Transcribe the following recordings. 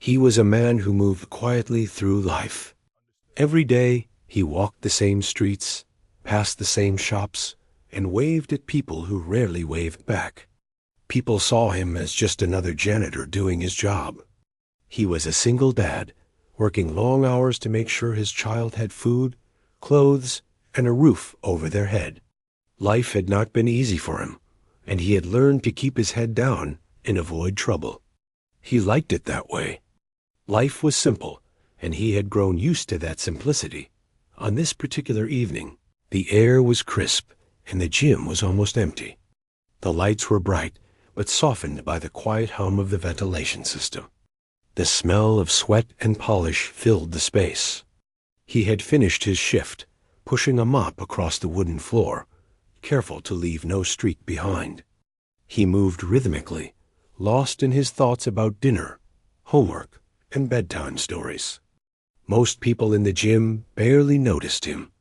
He was a man who moved quietly through life. Every day, he walked the same streets, passed the same shops, and waved at people who rarely waved back. People saw him as just another janitor doing his job. He was a single dad, working long hours to make sure his child had food, clothes, and a roof over their head. Life had not been easy for him, and he had learned to keep his head down and avoid trouble. He liked it that way. Life was simple, and he had grown used to that simplicity. On this particular evening, the air was crisp, and the gym was almost empty. The lights were bright, but softened by the quiet hum of the ventilation system. The smell of sweat and polish filled the space. He had finished his shift, pushing a mop across the wooden floor, careful to leave no streak behind. He moved rhythmically, lost in his thoughts about dinner, homework, and bedtime stories. Most people in the gym barely noticed him.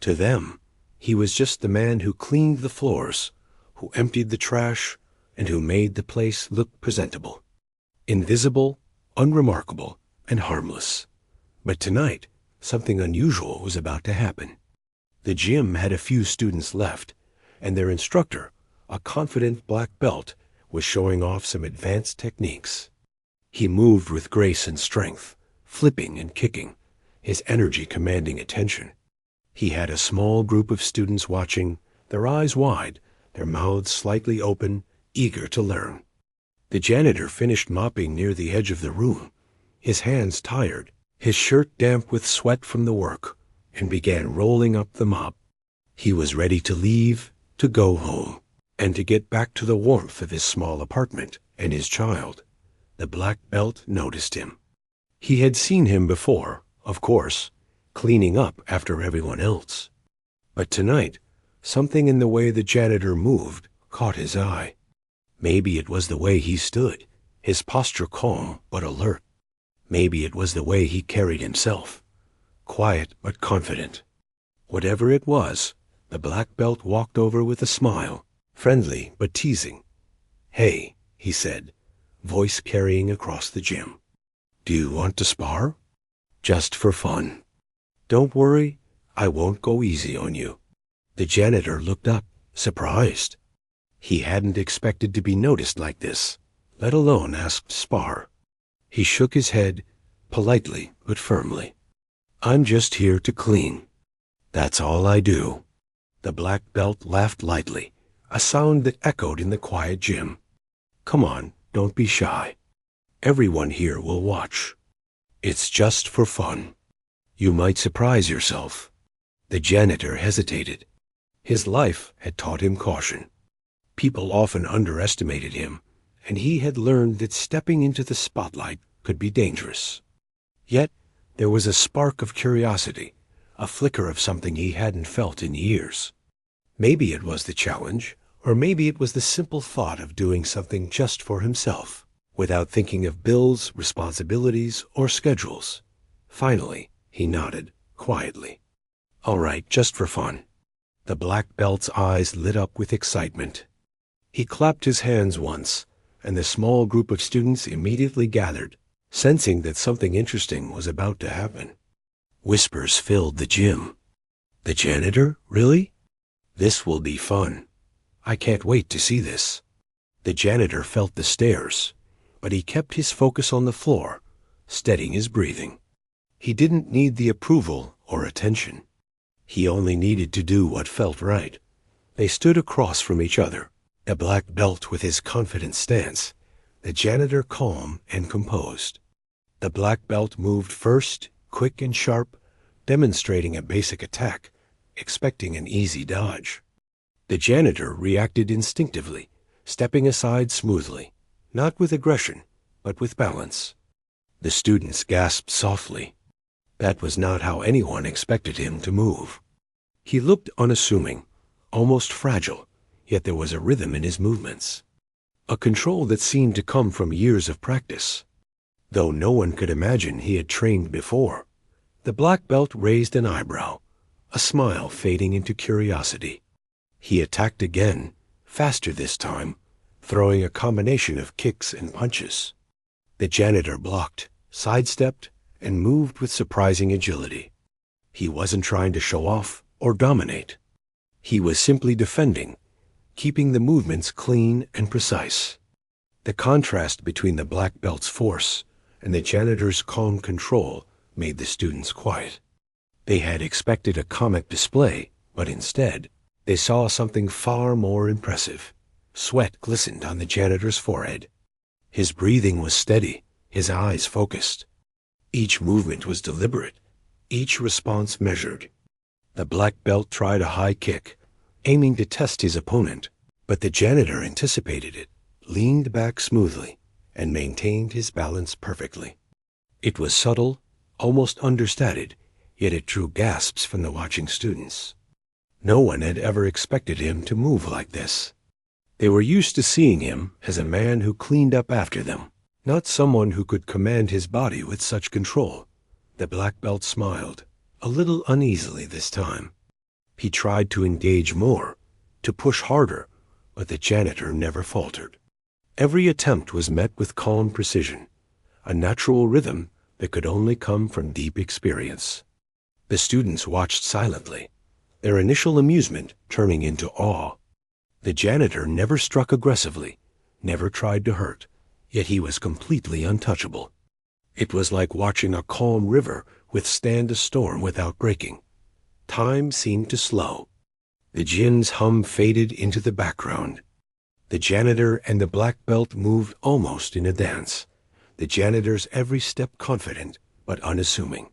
To them, he was just the man who cleaned the floors, who emptied the trash, and who made the place look presentable. Invisible, unremarkable, and harmless. But tonight, something unusual was about to happen. The gym had a few students left, and their instructor, a confident black belt, was showing off some advanced techniques. He moved with grace and strength, flipping and kicking, his energy commanding attention. He had a small group of students watching, their eyes wide, their mouths slightly open, eager to learn. The janitor finished mopping near the edge of the room, his hands tired, his shirt damp with sweat from the work, and began rolling up the mop. He was ready to leave, to go home, and to get back to the warmth of his small apartment and his child. The black belt noticed him. He had seen him before, of course, cleaning up after everyone else. But tonight, something in the way the janitor moved caught his eye. Maybe it was the way he stood, his posture calm but alert. Maybe it was the way he carried himself, quiet but confident. Whatever it was, the black belt walked over with a smile, friendly but teasing. "Hey," he said, voice carrying across the gym. "Do you want to spar? Just for fun. Don't worry, I won't go easy on you." The janitor looked up, surprised. He hadn't expected to be noticed like this, let alone asked spar. He shook his head, politely but firmly. "I'm just here to clean. That's all I do." The black belt laughed lightly, a sound that echoed in the quiet gym. "Come on, don't be shy. Everyone here will watch. It's just for fun. You might surprise yourself." The janitor hesitated. His life had taught him caution. People often underestimated him, and he had learned that stepping into the spotlight could be dangerous. Yet there was a spark of curiosity, a flicker of something he hadn't felt in years. Maybe it was the challenge, or maybe it was the simple thought of doing something just for himself, without thinking of bills, responsibilities, or schedules. Finally, he nodded, quietly. "All right, just for fun." The black belt's eyes lit up with excitement. He clapped his hands once, and the small group of students immediately gathered, sensing that something interesting was about to happen. Whispers filled the gym. "The janitor? Really? This will be fun. I can't wait to see this." The janitor felt the stares, but he kept his focus on the floor, steadying his breathing. He didn't need the approval or attention. He only needed to do what felt right. They stood across from each other, the black belt with his confident stance, the janitor calm and composed. The black belt moved first, quick and sharp, demonstrating a basic attack, expecting an easy dodge. The janitor reacted instinctively, stepping aside smoothly, not with aggression, but with balance. The students gasped softly. That was not how anyone expected him to move. He looked unassuming, almost fragile, yet there was a rhythm in his movements, a control that seemed to come from years of practice. Though no one could imagine he had trained before, the black belt raised an eyebrow, a smile fading into curiosity. He attacked again, faster this time, throwing a combination of kicks and punches. The janitor blocked, sidestepped, and moved with surprising agility. He wasn't trying to show off or dominate. He was simply defending, keeping the movements clean and precise. The contrast between the black belt's force and the janitor's calm control made the students quiet. They had expected a comic display, but instead, they saw something far more impressive. Sweat glistened on the janitor's forehead. His breathing was steady, his eyes focused. Each movement was deliberate, each response measured. The black belt tried a high kick, aiming to test his opponent, but the janitor anticipated it, leaned back smoothly, and maintained his balance perfectly. It was subtle, almost understated, yet it drew gasps from the watching students. No one had ever expected him to move like this. They were used to seeing him as a man who cleaned up after them, not someone who could command his body with such control. The black belt smiled, a little uneasily this time. He tried to engage more, to push harder, but the janitor never faltered. Every attempt was met with calm precision, a natural rhythm that could only come from deep experience. The students watched silently, their initial amusement turning into awe. The janitor never struck aggressively, never tried to hurt, yet he was completely untouchable. It was like watching a calm river withstand a storm without breaking. Time seemed to slow. The djinn's hum faded into the background. The janitor and the black belt moved almost in a dance, the janitor's every step confident but unassuming.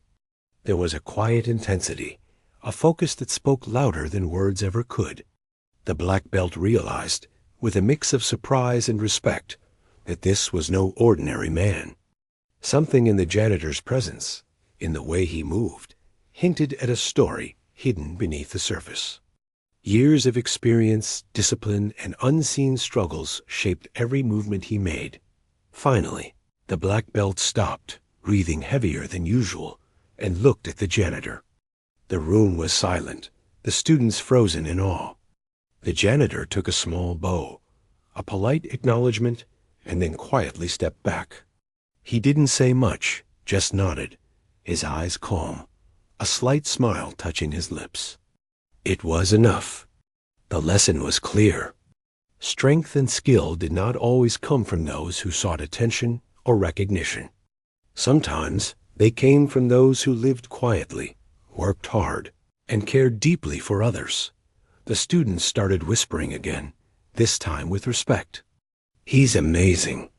There was a quiet intensity, a focus that spoke louder than words ever could. The black belt realized, with a mix of surprise and respect, that this was no ordinary man. Something in the janitor's presence, in the way he moved, hinted at a story hidden beneath the surface. Years of experience, discipline, and unseen struggles shaped every movement he made. Finally, the black belt stopped, breathing heavier than usual, and looked at the janitor. The room was silent, the students frozen in awe. The janitor took a small bow, a polite acknowledgement, and then quietly stepped back. He didn't say much, just nodded, his eyes calm, a slight smile touching his lips. It was enough. The lesson was clear. Strength and skill did not always come from those who sought attention or recognition. Sometimes they came from those who lived quietly, worked hard, and cared deeply for others. The students started whispering again, this time with respect. "He's amazing.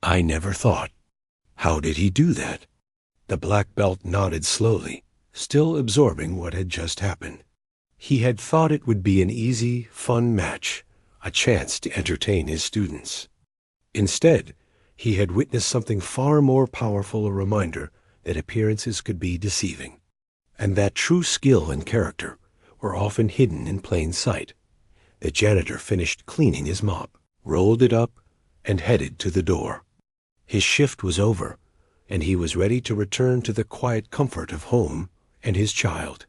I never thought. How did he do that?" The black belt nodded slowly, still absorbing what had just happened. He had thought it would be an easy, fun match, a chance to entertain his students. Instead, he had witnessed something far more powerful, a reminder that appearances could be deceiving, and that true skill and character were often hidden in plain sight. The janitor finished cleaning his mop, rolled it up, and headed to the door. His shift was over, and he was ready to return to the quiet comfort of home and his child.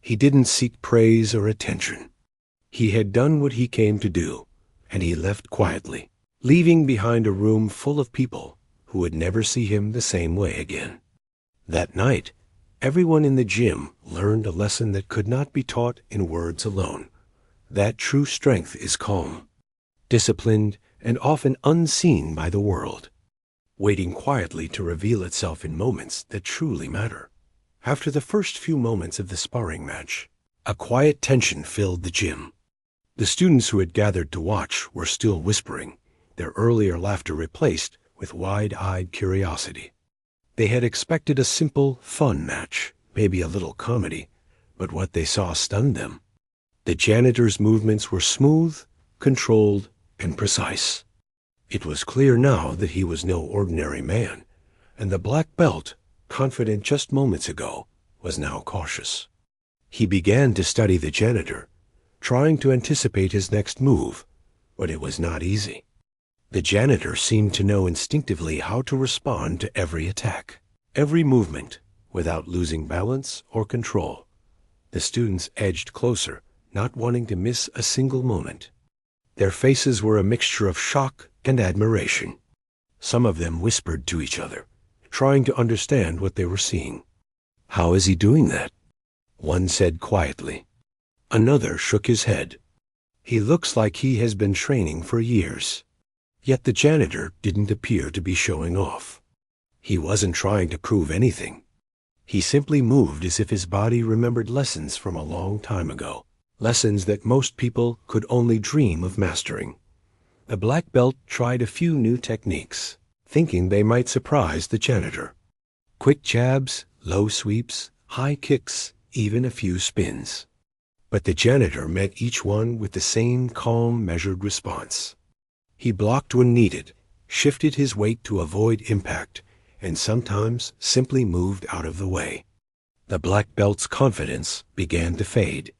He didn't seek praise or attention. He had done what he came to do, and he left quietly, leaving behind a room full of people who would never see him the same way again. That night, everyone in the gym learned a lesson that could not be taught in words alone. That true strength is calm, disciplined, and often unseen by the world, waiting quietly to reveal itself in moments that truly matter. After the first few moments of the sparring match, a quiet tension filled the gym. The students who had gathered to watch were still whispering, their earlier laughter replaced with wide-eyed curiosity. They had expected a simple, fun match, maybe a little comedy, but what they saw stunned them. The janitor's movements were smooth, controlled, and precise. It was clear now that he was no ordinary man, and the black belt, confident just moments ago, was now cautious. He began to study the janitor, trying to anticipate his next move, but it was not easy. The janitor seemed to know instinctively how to respond to every attack, every movement, without losing balance or control. The students edged closer, not wanting to miss a single moment. Their faces were a mixture of shock and admiration. Some of them whispered to each other, trying to understand what they were seeing. "How is he doing that?" one said quietly. Another shook his head. "He looks like he has been training for years." Yet the janitor didn't appear to be showing off. He wasn't trying to prove anything. He simply moved as if his body remembered lessons from a long time ago, lessons that most people could only dream of mastering. The black belt tried a few new techniques, thinking they might surprise the janitor. Quick jabs, low sweeps, high kicks, even a few spins. But the janitor met each one with the same calm, measured response. He blocked when needed, shifted his weight to avoid impact, and sometimes simply moved out of the way. The black belt's confidence began to fade.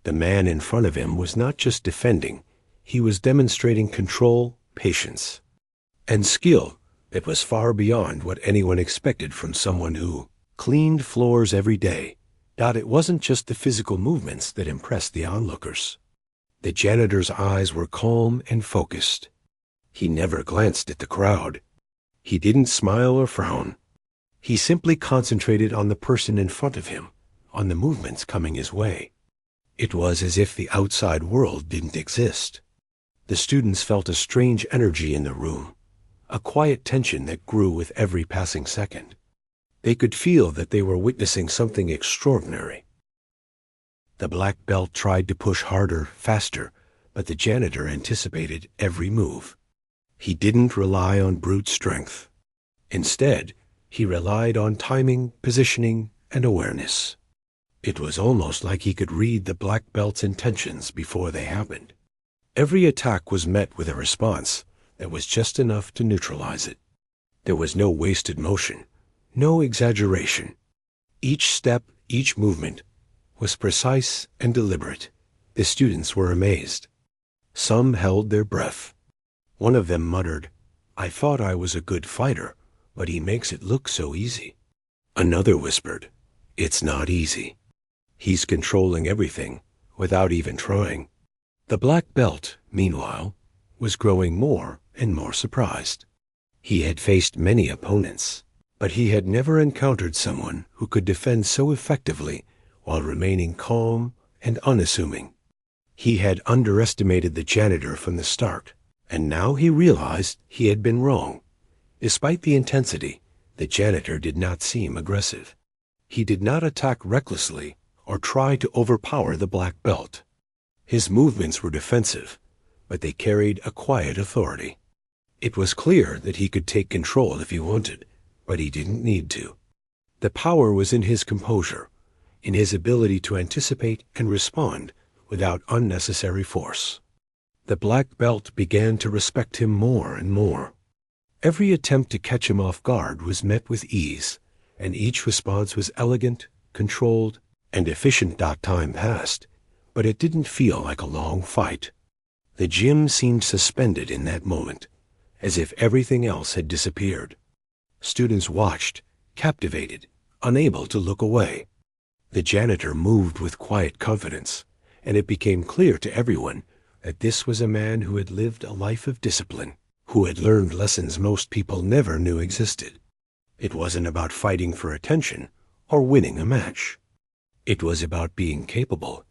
The man in front of him was not just defending, he was demonstrating control, patience, and skill that was far beyond what anyone expected from someone who cleaned floors every day. It wasn't just the physical movements that impressed the onlookers. The janitor's eyes were calm and focused. He never glanced at the crowd. He didn't smile or frown. He simply concentrated on the person in front of him, on the movements coming his way. It was as if the outside world didn't exist. The students felt a strange energy in the room, a quiet tension that grew with every passing second. They could feel that they were witnessing something extraordinary. The black belt tried to push harder, faster, but the janitor anticipated every move. He didn't rely on brute strength. Instead, he relied on timing, positioning, and awareness. It was almost like he could read the black belt's intentions before they happened. Every attack was met with a response that was just enough to neutralize it. There was no wasted motion, no exaggeration. Each step, each movement was precise and deliberate. The students were amazed. Some held their breath. One of them muttered, "I thought I was a good fighter, but he makes it look so easy." Another whispered, "It's not easy. He's controlling everything without even trying." The black belt, meanwhile, was growing more and more surprised. He had faced many opponents, but he had never encountered someone who could defend so effectively while remaining calm and unassuming. He had underestimated the janitor from the start, and now he realized he had been wrong. Despite the intensity, the janitor did not seem aggressive. He did not attack recklessly or try to overpower the black belt. His movements were defensive, but they carried a quiet authority. It was clear that he could take control if he wanted, but he didn't need to. The power was in his composure, in his ability to anticipate and respond without unnecessary force. The black belt began to respect him more and more. Every attempt to catch him off guard was met with ease, and each response was elegant, controlled, and efficient. Time passed, but it didn't feel like a long fight. The gym seemed suspended in that moment, as if everything else had disappeared. Students watched, captivated, unable to look away. The janitor moved with quiet confidence, and it became clear to everyone that this was a man who had lived a life of discipline, who had learned lessons most people never knew existed. It wasn't about fighting for attention or winning a match. It was about being capable,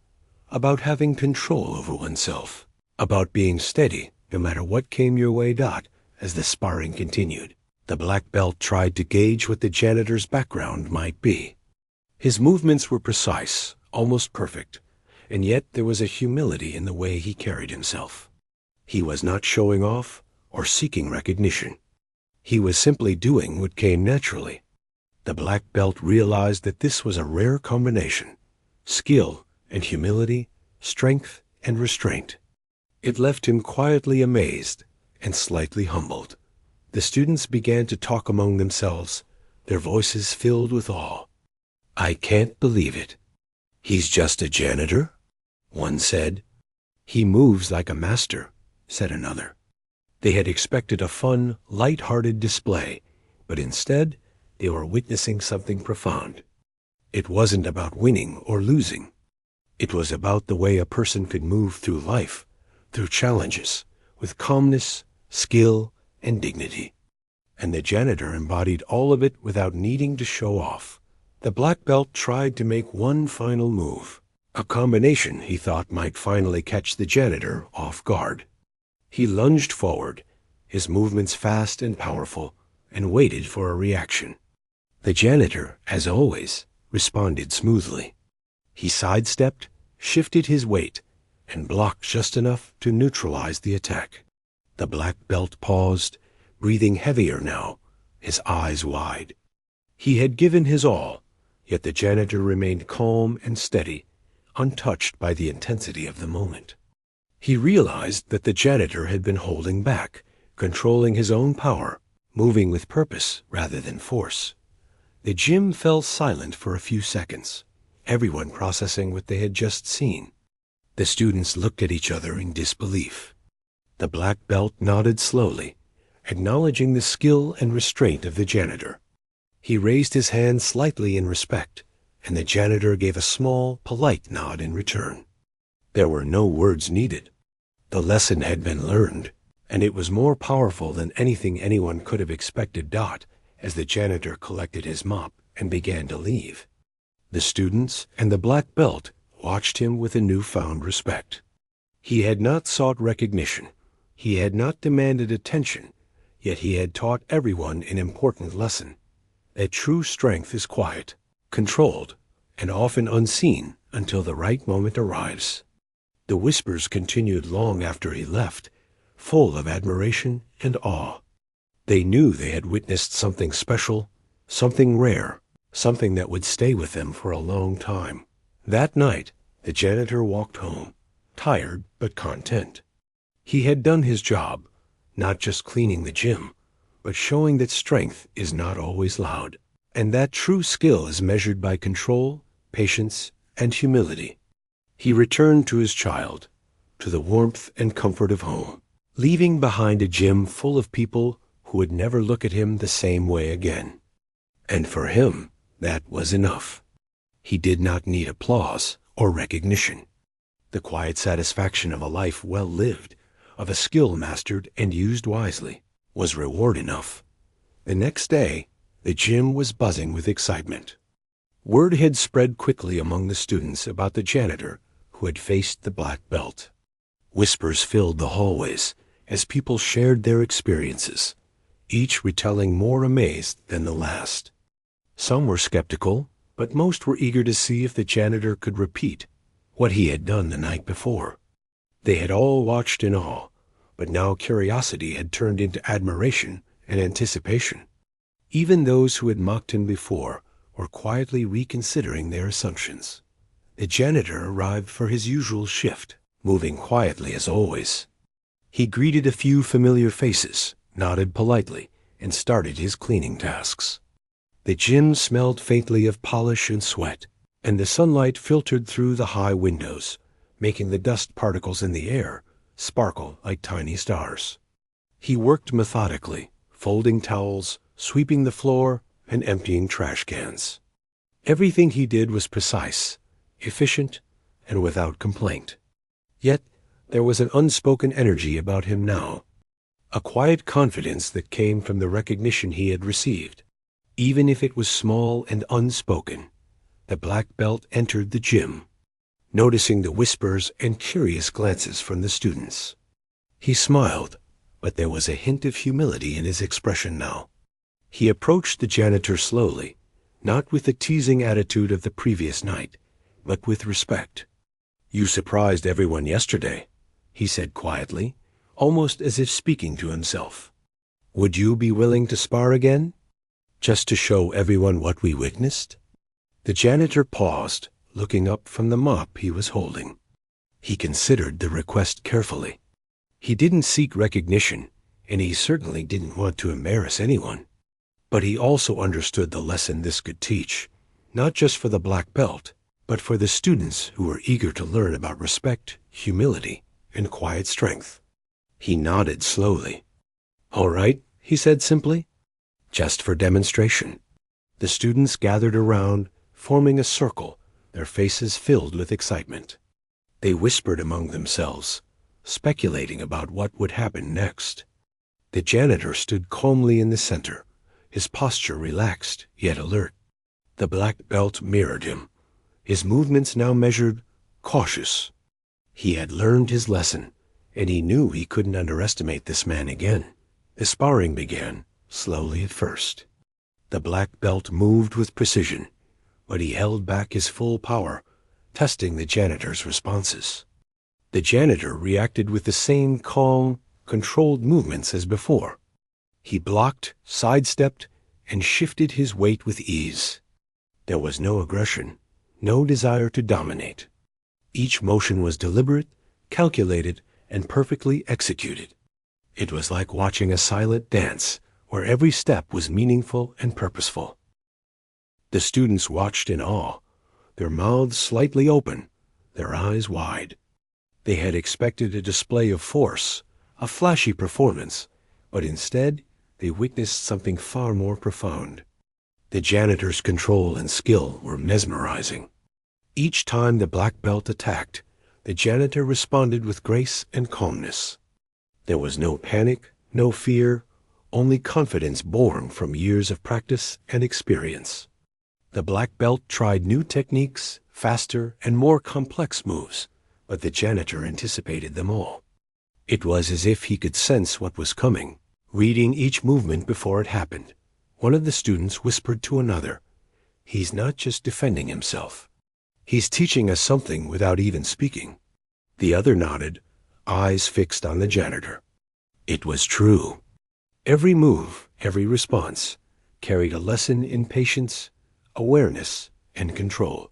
about having control over oneself, about being steady no matter what came your way. As the sparring continued, the black belt tried to gauge what the janitor's background might be. His movements were precise, almost perfect, and yet there was a humility in the way he carried himself. He was not showing off or seeking recognition. He was simply doing what came naturally. The black belt realized that this was a rare combination: skill and humility, strength and restraint. It left him quietly amazed and slightly humbled. The students began to talk among themselves, their voices filled with awe. "I can't believe it. He's just a janitor?" one said. "He moves like a master," said another. They had expected a fun, light-hearted display, but instead they were witnessing something profound. It wasn't about winning or losing. It was about the way a person could move through life, through challenges, with calmness, skill, and dignity. and the janitor embodied all of it without needing to show off. The black belt tried to make one final move, a combination he thought might finally catch the janitor off guard. He lunged forward, his movements fast and powerful, and waited for a reaction. The janitor, as always, responded smoothly. He sidestepped, shifted his weight, and blocked just enough to neutralize the attack. The black belt paused, breathing heavier now, his eyes wide. He had given his all, yet the janitor remained calm and steady, untouched by the intensity of the moment. He realized that the janitor had been holding back, controlling his own power, moving with purpose rather than force. The gym fell silent for a few seconds, everyone processing what they had just seen. The students looked at each other in disbelief. The black belt nodded slowly, acknowledging the skill and restraint of the janitor. He raised his hand slightly in respect, and the janitor gave a small, polite nod in return. There were no words needed. The lesson had been learned, and it was more powerful than anything anyone could have expected. As the janitor collected his mop and began to leave, the students and the black belt watched him with a newfound respect. He had not sought recognition. He had not demanded attention, yet he had taught everyone an important lesson, that true strength is quiet, controlled, and often unseen until the right moment arrives. The whispers continued long after he left, full of admiration and awe. They knew they had witnessed something special, something rare, something that would stay with them for a long time. That night, the janitor walked home, tired but content. He had done his job, not just cleaning the gym, but showing that strength is not always loud, and that true skill is measured by control, patience, and humility. He returned to his child, to the warmth and comfort of home, leaving behind a gym full of people who would never look at him the same way again. And for him, that was enough. He did not need applause or recognition. The quiet satisfaction of a life well lived, of a skill mastered and used wisely, was reward enough. The next day, the gym was buzzing with excitement. Word had spread quickly among the students about the janitor who had faced the black belt. Whispers filled the hallways as people shared their experiences, each retelling more amazed than the last. Some were skeptical, but most were eager to see if the janitor could repeat what he had done the night before. They had all watched in awe, but now curiosity had turned into admiration and anticipation. Even those who had mocked him before were quietly reconsidering their assumptions. The janitor arrived for his usual shift, moving quietly as always. He greeted a few familiar faces, nodded politely, and started his cleaning tasks. The gym smelled faintly of polish and sweat, and the sunlight filtered through the high windows, making the dust particles in the air sparkle like tiny stars. He worked methodically, folding towels, sweeping the floor, and emptying trash cans. Everything he did was precise, efficient, and without complaint. Yet there was an unspoken energy about him now, a quiet confidence that came from the recognition he had received. Even if it was small and unspoken, the black belt entered the gym, noticing the whispers and curious glances from the students. He smiled, but there was a hint of humility in his expression now. He approached the janitor slowly, not with the teasing attitude of the previous night, but with respect. "You surprised everyone yesterday," he said quietly, almost as if speaking to himself. "Would you be willing to spar again? Just to show everyone what we witnessed?" The janitor paused, looking up from the mop he was holding. He considered the request carefully. He didn't seek recognition, and he certainly didn't want to embarrass anyone. But he also understood the lesson this could teach, not just for the black belt, but for the students who were eager to learn about respect, humility, and quiet strength. He nodded slowly. "All right," he said simply. "Just for demonstration." The students gathered around, forming a circle, their faces filled with excitement. They whispered among themselves, speculating about what would happen next. The janitor stood calmly in the center, his posture relaxed yet alert. The black belt mirrored him, his movements now measured, cautious. He had learned his lesson, and he knew he couldn't underestimate this man again. The sparring began, slowly at first. The black belt moved with precision, but he held back his full power, testing the janitor's responses. The janitor reacted with the same calm, controlled movements as before. He blocked, sidestepped, and shifted his weight with ease. There was no aggression, no desire to dominate. Each motion was deliberate, calculated, and perfectly executed. It was like watching a silent dance, where every step was meaningful and purposeful. The students watched in awe, their mouths slightly open, their eyes wide. They had expected a display of force, a flashy performance, but instead they witnessed something far more profound. The janitor's control and skill were mesmerizing. Each time the black belt attacked, the janitor responded with grace and calmness. There was no panic, no fear, only confidence born from years of practice and experience. The black belt tried new techniques, faster and more complex moves, but the janitor anticipated them all. It was as if he could sense what was coming, reading each movement before it happened. One of the students whispered to another, "He's not just defending himself. He's teaching us something without even speaking." The other nodded, eyes fixed on the janitor. It was true. Every move, every response, carried a lesson in patience, awareness, and control.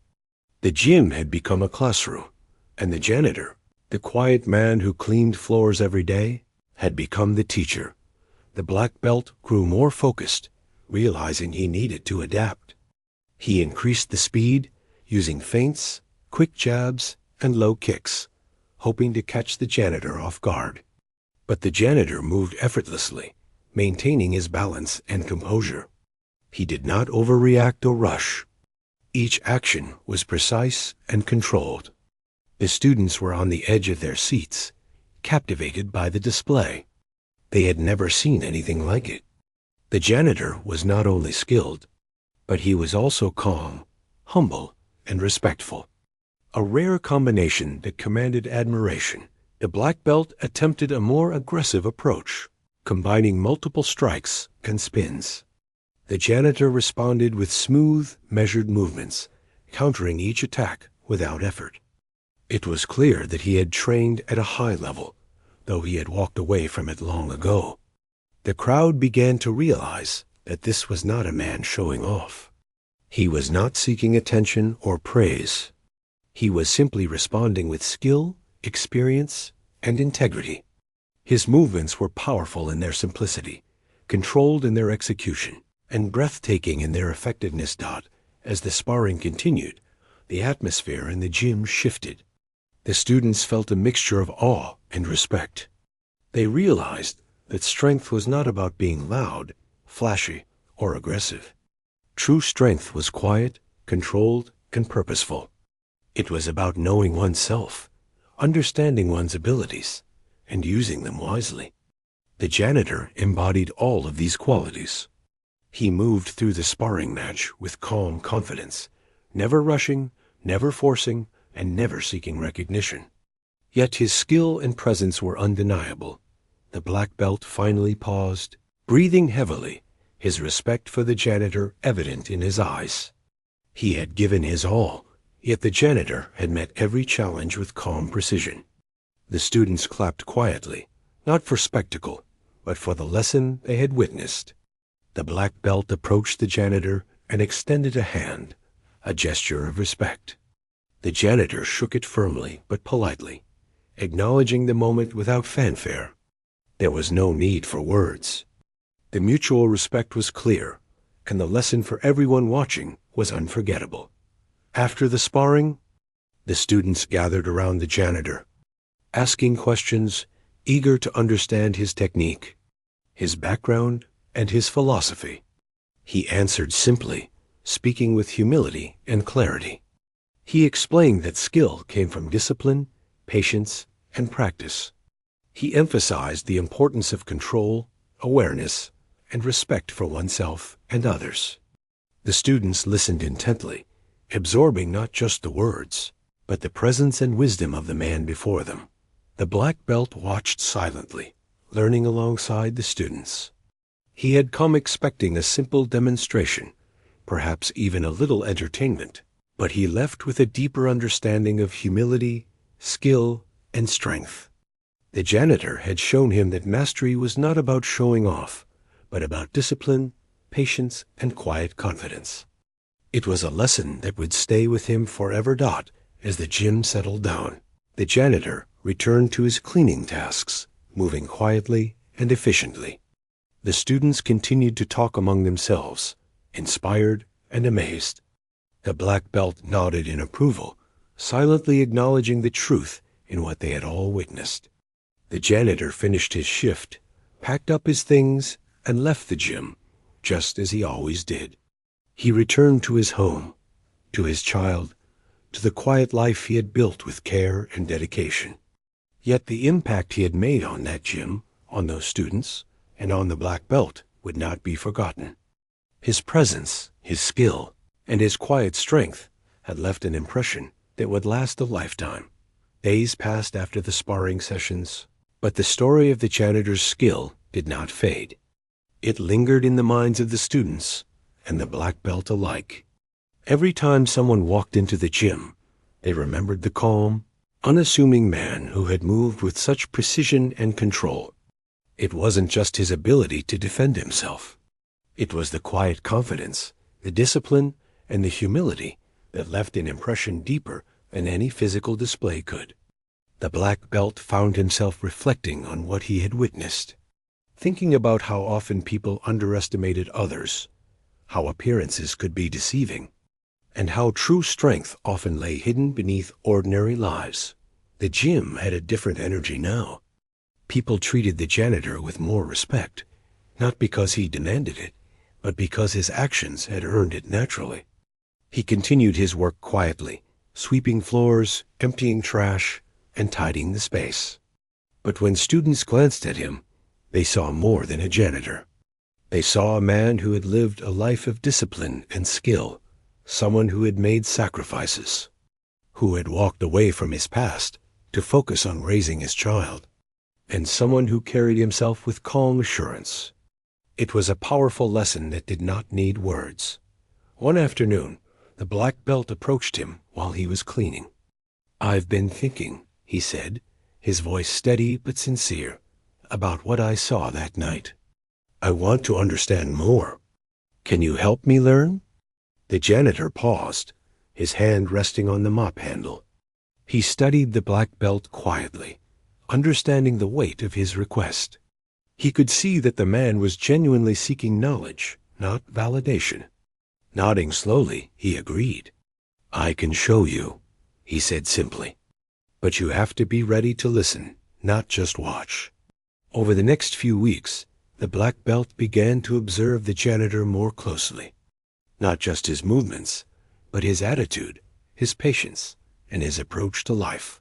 The gym had become a classroom, and the janitor, the quiet man who cleaned floors every day, had become the teacher. The black belt grew more focused, realizing he needed to adapt. He increased the speed, using feints, quick jabs, and low kicks, hoping to catch the janitor off guard. But the janitor moved effortlessly, maintaining his balance and composure. He did not overreact or rush. Each action was precise and controlled. The students were on the edge of their seats, captivated by the display. They had never seen anything like it. The janitor was not only skilled, but he was also calm, humble, and respectful. A rare combination that commanded admiration. The black belt attempted a more aggressive approach, combining multiple strikes and spins. The janitor responded with smooth, measured movements, countering each attack without effort. It was clear that he had trained at a high level, though he had walked away from it long ago. The crowd began to realize that this was not a man showing off. He was not seeking attention or praise. He was simply responding with skill, experience, and integrity. His movements were powerful in their simplicity, controlled in their execution, and breathtaking in their effectiveness. As the sparring continued, the atmosphere in the gym shifted. The students felt a mixture of awe and respect. They realized that strength was not about being loud, flashy, or aggressive. True strength was quiet, controlled, and purposeful. It was about knowing oneself, understanding one's abilities, and using them wisely. The janitor embodied all of these qualities. He moved through the sparring match with calm confidence, never rushing, never forcing, and never seeking recognition. Yet his skill and presence were undeniable. The black belt finally paused, breathing heavily, his respect for the janitor evident in his eyes. He had given his all, yet the janitor had met every challenge with calm precision. The students clapped quietly, not for spectacle, but for the lesson they had witnessed. The black belt approached the janitor and extended a hand, a gesture of respect. The janitor shook it firmly but politely, acknowledging the moment without fanfare. There was no need for words. The mutual respect was clear, and the lesson for everyone watching was unforgettable. After the sparring, the students gathered around the janitor, asking questions, eager to understand his technique, his background, and his philosophy. He answered simply, speaking with humility and clarity. He explained that skill came from discipline, patience, and practice. He emphasized the importance of control, awareness, and respect for oneself and others. The students listened intently, absorbing not just the words, but the presence and wisdom of the man before them. The black belt watched silently, learning alongside the students. He had come expecting a simple demonstration, perhaps even a little entertainment, but he left with a deeper understanding of humility, skill, and strength. The janitor had shown him that mastery was not about showing off, but about discipline, patience, and quiet confidence. It was a lesson that would stay with him forever. As the gym settled down, the janitor returned to his cleaning tasks, moving quietly and efficiently. The students continued to talk among themselves, inspired and amazed. The black belt nodded in approval, silently acknowledging the truth in what they had all witnessed. The janitor finished his shift, packed up his things, and left the gym, just as he always did. He returned to his home, to his child, to the quiet life he had built with care and dedication. Yet the impact he had made on that gym, on those students, and on the black belt would not be forgotten. His presence, his skill, and his quiet strength had left an impression that would last a lifetime. Days passed after the sparring sessions, but the story of the janitor's skill did not fade. It lingered in the minds of the students and the black belt alike. Every time someone walked into the gym, they remembered the calm, unassuming man who had moved with such precision and control. It wasn't just his ability to defend himself. It was the quiet confidence, the discipline, and the humility that left an impression deeper than any physical display could. The black belt found himself reflecting on what he had witnessed, thinking about how often people underestimated others, how appearances could be deceiving, and how true strength often lay hidden beneath ordinary lives. The gym had a different energy now. People treated the janitor with more respect, not because he demanded it, but because his actions had earned it naturally. He continued his work quietly, sweeping floors, emptying trash, and tidying the space. But when students glanced at him, they saw more than a janitor. They saw a man who had lived a life of discipline and skill, someone who had made sacrifices, who had walked away from his past to focus on raising his child, and someone who carried himself with calm assurance. It was a powerful lesson that did not need words. One afternoon, the black belt approached him while he was cleaning. "I've been thinking," he said, his voice steady but sincere, "about what I saw that night. I want to understand more. Can you help me learn?" The janitor paused, his hand resting on the mop handle. He studied the black belt quietly, understanding the weight of his request. He could see that the man was genuinely seeking knowledge, not validation. Nodding slowly, he agreed. "I can show you," he said simply. "But you have to be ready to listen, not just watch." Over the next few weeks, the black belt began to observe the janitor more closely. Not just his movements, but his attitude, his patience, and his approach to life.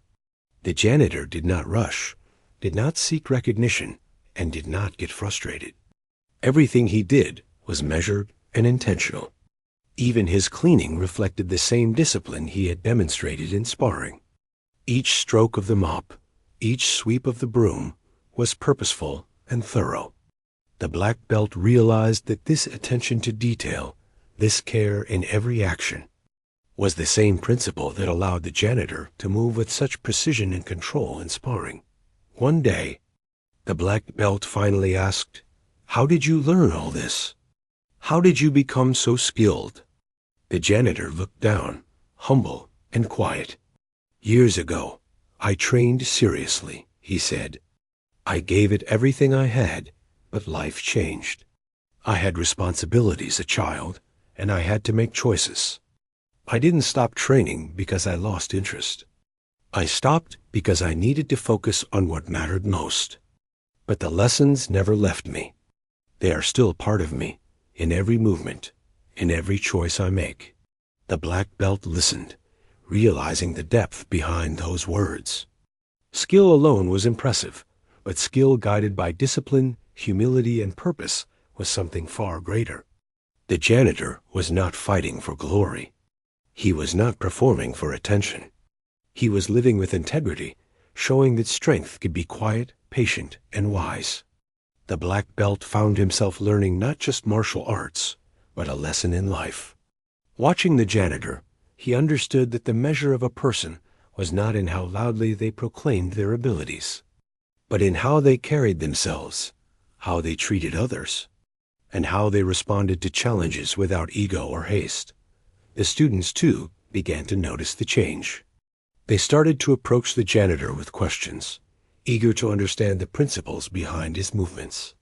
The janitor did not rush, did not seek recognition, and did not get frustrated. Everything he did was measured and intentional. Even his cleaning reflected the same discipline he had demonstrated in sparring. Each stroke of the mop, each sweep of the broom, was purposeful and thorough. The black belt realized that this attention to detail, this care in every action, was the same principle that allowed the janitor to move with such precision and control in sparring. One day, the black belt finally asked, "How did you learn all this? How did you become so skilled?" The janitor looked down, humble and quiet. "Years ago, I trained seriously," he said. "I gave it everything I had, but life changed. I had responsibilities as a child, and I had to make choices. I didn't stop training because I lost interest. I stopped because I needed to focus on what mattered most. But the lessons never left me. They are still part of me, in every movement, in every choice I make." The black belt listened, realizing the depth behind those words. Skill alone was impressive, but skill guided by discipline, humility, and purpose was something far greater. The janitor was not fighting for glory. He was not performing for attention. He was living with integrity, showing that strength could be quiet, patient, and wise. The black belt found himself learning not just martial arts, but a lesson in life. Watching the janitor, he understood that the measure of a person was not in how loudly they proclaimed their abilities, but in how they carried themselves, how they treated others, and how they responded to challenges without ego or haste. The students, too, began to notice the change. They started to approach the janitor with questions, eager to understand the principles behind his movements.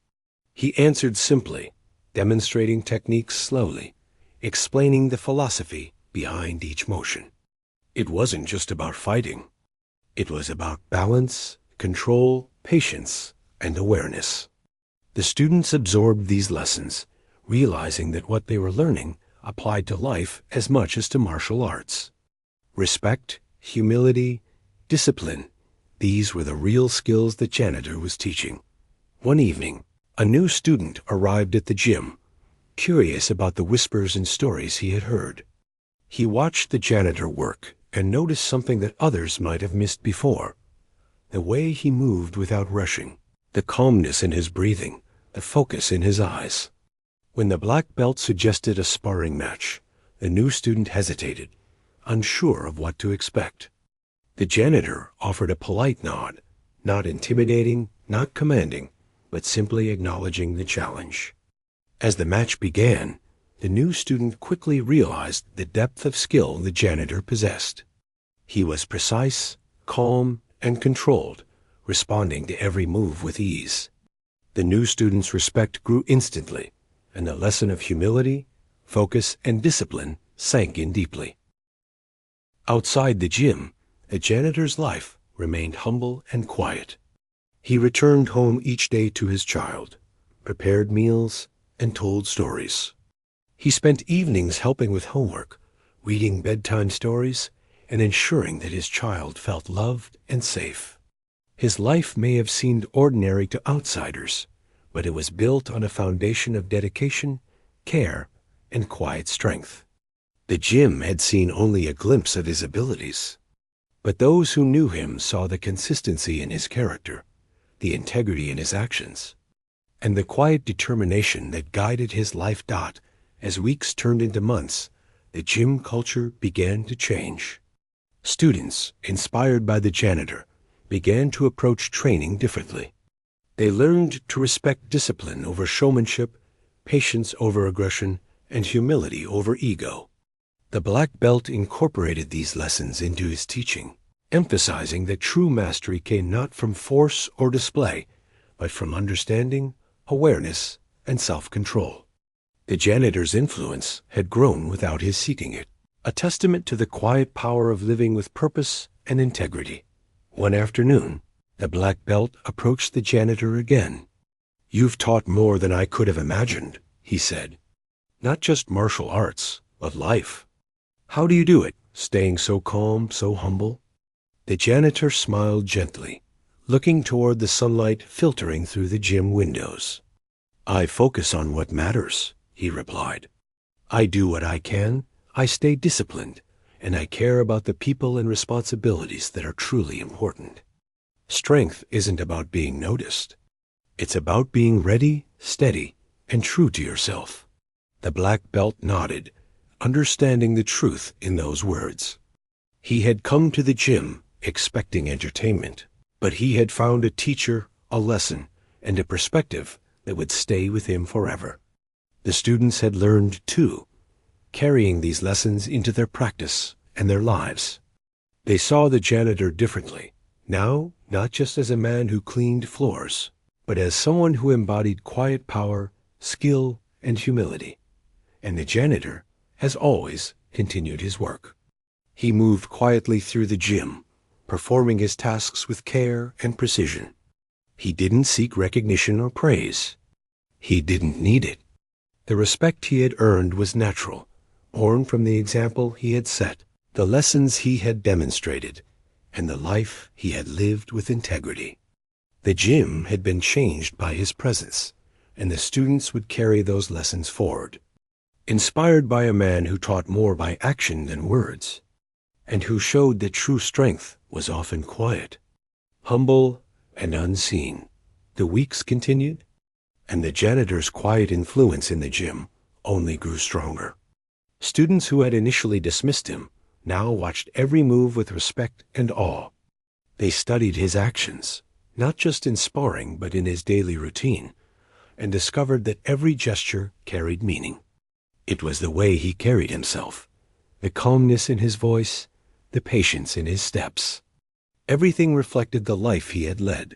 He answered simply, demonstrating techniques slowly, explaining the philosophy behind each motion. It wasn't just about fighting. It was about balance, control, patience, and awareness. The students absorbed these lessons, realizing that what they were learning applied to life as much as to martial arts. Respect, humility, discipline, these were the real skills the janitor was teaching. One evening, a new student arrived at the gym, curious about the whispers and stories he had heard. He watched the janitor work and noticed something that others might have missed before. The way he moved without rushing, the calmness in his breathing, the focus in his eyes. When the black belt suggested a sparring match, the new student hesitated, unsure of what to expect. The janitor offered a polite nod, not intimidating, not commanding, but simply acknowledging the challenge. As the match began, the new student quickly realized the depth of skill the janitor possessed. He was precise, calm, and controlled, responding to every move with ease. The new student's respect grew instantly, and the lesson of humility, focus, and discipline sank in deeply. Outside the gym, the janitor's life remained humble and quiet. He returned home each day to his child, prepared meals, and told stories. He spent evenings helping with homework, reading bedtime stories, and ensuring that his child felt loved and safe. His life may have seemed ordinary to outsiders, but it was built on a foundation of dedication, care, and quiet strength. The gym had seen only a glimpse of his abilities, but those who knew him saw the consistency in his character, the integrity in his actions, and the quiet determination that guided his life. As weeks turned into months, the gym culture began to change. Students, inspired by the janitor, began to approach training differently. They learned to respect discipline over showmanship, patience over aggression, and humility over ego. The black belt incorporated these lessons into his teaching, emphasizing that true mastery came not from force or display, but from understanding, awareness, and self-control. The janitor's influence had grown without his seeking it, a testament to the quiet power of living with purpose and integrity. One afternoon, the black belt approached the janitor again. "You've taught more than I could have imagined," he said. "Not just martial arts, but life. How do you do it, staying so calm, so humble?" The janitor smiled gently, looking toward the sunlight filtering through the gym windows. "I focus on what matters," he replied. "I do what I can, I stay disciplined, and I care about the people and responsibilities that are truly important. Strength isn't about being noticed. It's about being ready, steady, and true to yourself." The black belt nodded, understanding the truth in those words. He had come to the gym expecting entertainment, but he had found a teacher, a lesson, and a perspective that would stay with him forever. The students had learned, too, carrying these lessons into their practice and their lives. They saw the janitor differently, now not just as a man who cleaned floors, but as someone who embodied quiet power, skill, and humility. And the janitor, as always, continued his work. He moved quietly through the gym, performing his tasks with care and precision. He didn't seek recognition or praise. He didn't need it. The respect he had earned was natural, born from the example he had set, the lessons he had demonstrated, and the life he had lived with integrity. The gym had been changed by his presence, and the students would carry those lessons forward. Inspired by a man who taught more by action than words, and who showed that true strength was often quiet, humble, and unseen, the weeks continued, and the janitor's quiet influence in the gym only grew stronger. Students who had initially dismissed him now watched every move with respect and awe. They studied his actions, not just in sparring but in his daily routine, and discovered that every gesture carried meaning. It was the way he carried himself, the calmness in his voice, the patience in his steps. Everything reflected the life he had led,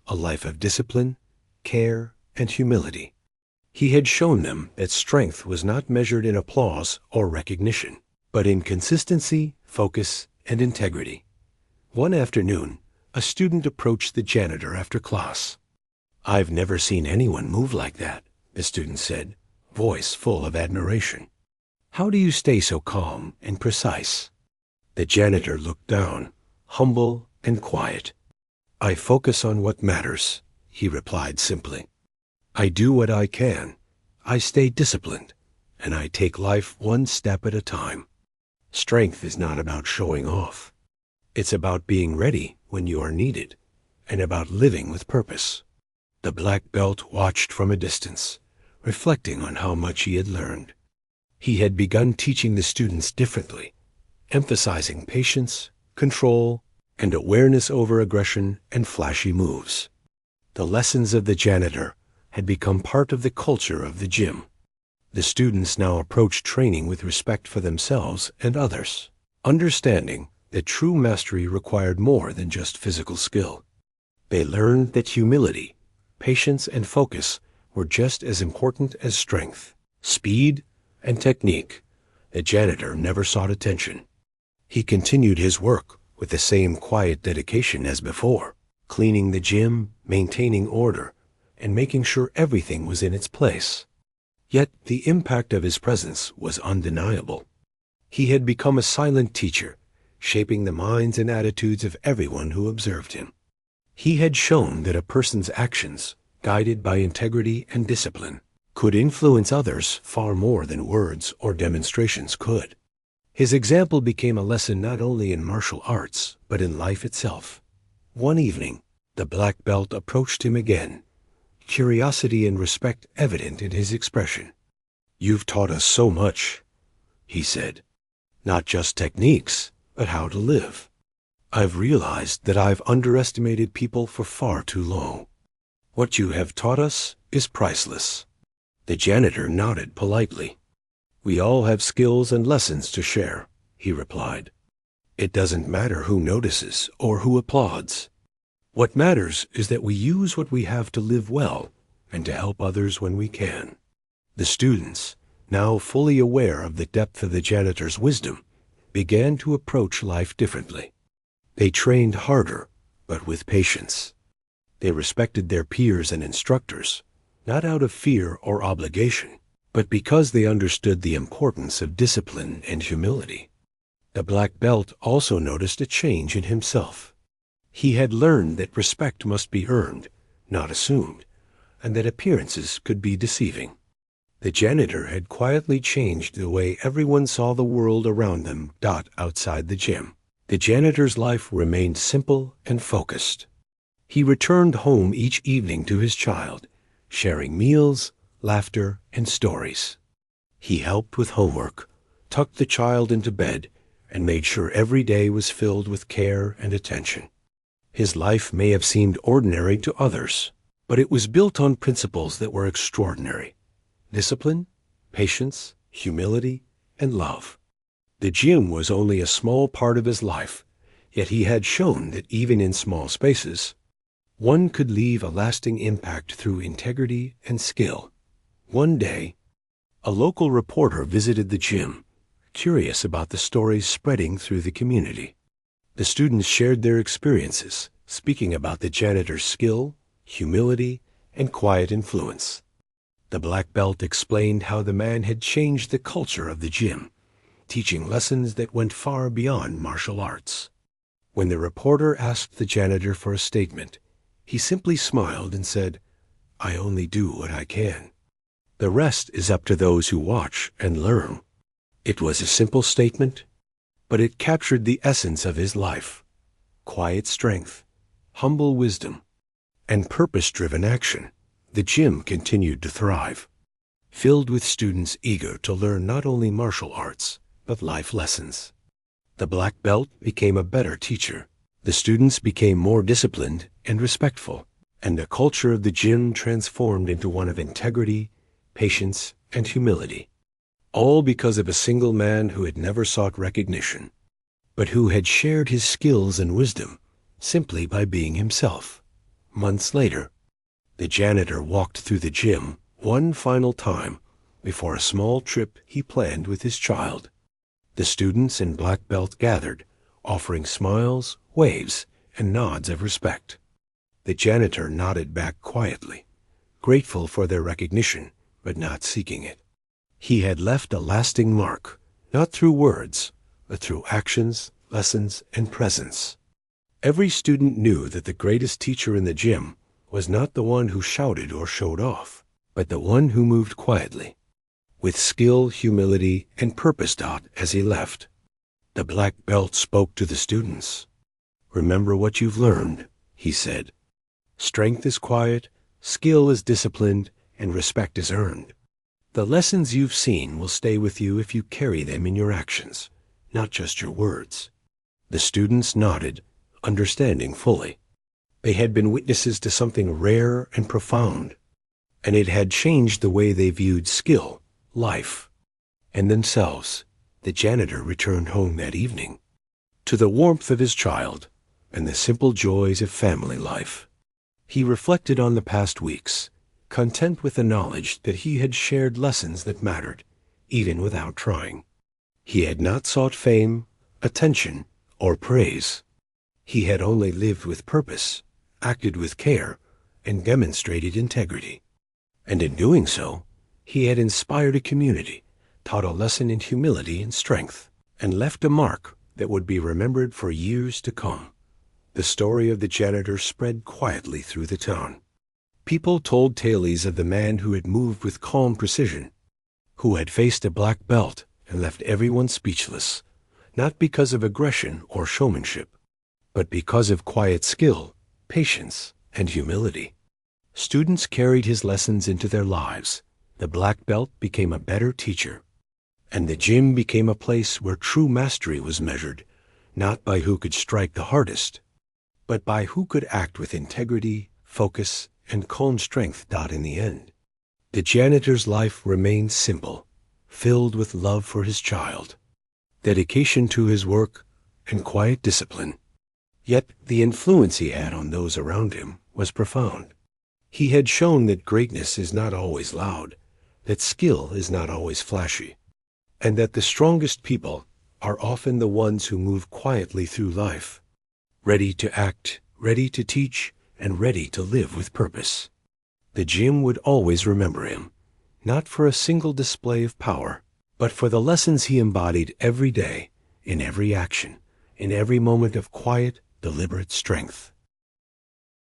a life of discipline, care, and humility. He had shown them that strength was not measured in applause or recognition, but in consistency, focus, and integrity. One afternoon, a student approached the janitor after class. "I've never seen anyone move like that," the student said, voice full of admiration. "How do you stay so calm and precise?" The janitor looked down, humble and quiet. "I focus on what matters," he replied simply. "I do what I can. I stay disciplined, and I take life one step at a time. Strength is not about showing off. It's about being ready when you are needed, and about living with purpose." The black belt watched from a distance, reflecting on how much he had learned. He had begun teaching the students differently, emphasizing patience, control, and awareness over aggression and flashy moves. The lessons of the janitor had become part of the culture of the gym. The students now approached training with respect for themselves and others, understanding that true mastery required more than just physical skill. They learned that humility, patience, and focus were just as important as strength, speed, and technique. The janitor never sought attention. He continued his work with the same quiet dedication as before, cleaning the gym, maintaining order, and making sure everything was in its place. Yet the impact of his presence was undeniable. He had become a silent teacher, shaping the minds and attitudes of everyone who observed him. He had shown that a person's actions, guided by integrity and discipline, could influence others far more than words or demonstrations could. His example became a lesson not only in martial arts, but in life itself. One evening, the black belt approached him again, curiosity and respect evident in his expression. "You've taught us so much," he said. "Not just techniques, but how to live. I've realized that I've underestimated people for far too long. What you have taught us is priceless." The janitor nodded politely. "We all have skills and lessons to share," he replied. "It doesn't matter who notices or who applauds. What matters is that we use what we have to live well and to help others when we can." The students, now fully aware of the depth of the janitor's wisdom, began to approach life differently. They trained harder, but with patience. They respected their peers and instructors, not out of fear or obligation, but because they understood the importance of discipline and humility. The black belt also noticed a change in himself. He had learned that respect must be earned, not assumed, and that appearances could be deceiving. The janitor had quietly changed the way everyone saw the world around them outside the gym. The janitor's life remained simple and focused. He returned home each evening to his child, sharing meals, laughter, and stories. He helped with homework, tucked the child into bed, and made sure every day was filled with care and attention. His life may have seemed ordinary to others, but it was built on principles that were extraordinary: discipline, patience, humility, and love. The gym was only a small part of his life, yet he had shown that even in small spaces, one could leave a lasting impact through integrity and skill. One day, a local reporter visited the gym, curious about the stories spreading through the community. The students shared their experiences, speaking about the janitor's skill, humility, and quiet influence. The black belt explained how the man had changed the culture of the gym, teaching lessons that went far beyond martial arts. When the reporter asked the janitor for a statement, He simply smiled and said, "I only do what I can. The rest is up to those who watch and learn." It was a simple statement, but it captured the essence of his life: quiet strength, humble wisdom, and purpose-driven action. The gym continued to thrive, filled with students eager to learn not only martial arts, but life lessons. The black belt became a better teacher. The students became more disciplined and respectful, and the culture of the gym transformed into one of integrity, patience, and humility. All because of a single man who had never sought recognition, but who had shared his skills and wisdom simply by being himself. Months later, the janitor walked through the gym one final time before a small trip he planned with his child. The students in black belt gathered, offering smiles, waves, and nods of respect. The janitor nodded back quietly, grateful for their recognition, but not seeking it. He had left a lasting mark, not through words, but through actions, lessons, and presence. Every student knew that the greatest teacher in the gym was not the one who shouted or showed off, but the one who moved quietly, with skill, humility, and purpose. As he left, the black belt spoke to the students. "Remember what you've learned," he said. "Strength is quiet, skill is disciplined, and respect is earned. The lessons you've seen will stay with you if you carry them in your actions, not just your words." The students nodded, understanding fully. They had been witnesses to something rare and profound, and it had changed the way they viewed skill, life, and themselves. The janitor returned home that evening, to the warmth of his child and the simple joys of family life. He reflected on the past weeks, content with the knowledge that he had shared lessons that mattered, even without trying. He had not sought fame, attention, or praise. He had only lived with purpose, acted with care, and demonstrated integrity. And in doing so, he had inspired a community, taught a lesson in humility and strength, and left a mark that would be remembered for years to come. The story of the janitor spread quietly through the town. People told tales of the man who had moved with calm precision, who had faced a black belt and left everyone speechless, not because of aggression or showmanship, but because of quiet skill, patience, and humility. Students carried his lessons into their lives. The black belt became a better teacher, and the gym became a place where true mastery was measured, not by who could strike the hardest, but by who could act with integrity, focus, and calm strength. In the end, the janitor's life remained simple, filled with love for his child, dedication to his work, and quiet discipline. Yet the influence he had on those around him was profound. He had shown that greatness is not always loud, that skill is not always flashy, and that the strongest people are often the ones who move quietly through life, ready to act, ready to teach, and ready to live with purpose. The gym would always remember him, not for a single display of power, but for the lessons he embodied every day, in every action, in every moment of quiet, deliberate strength.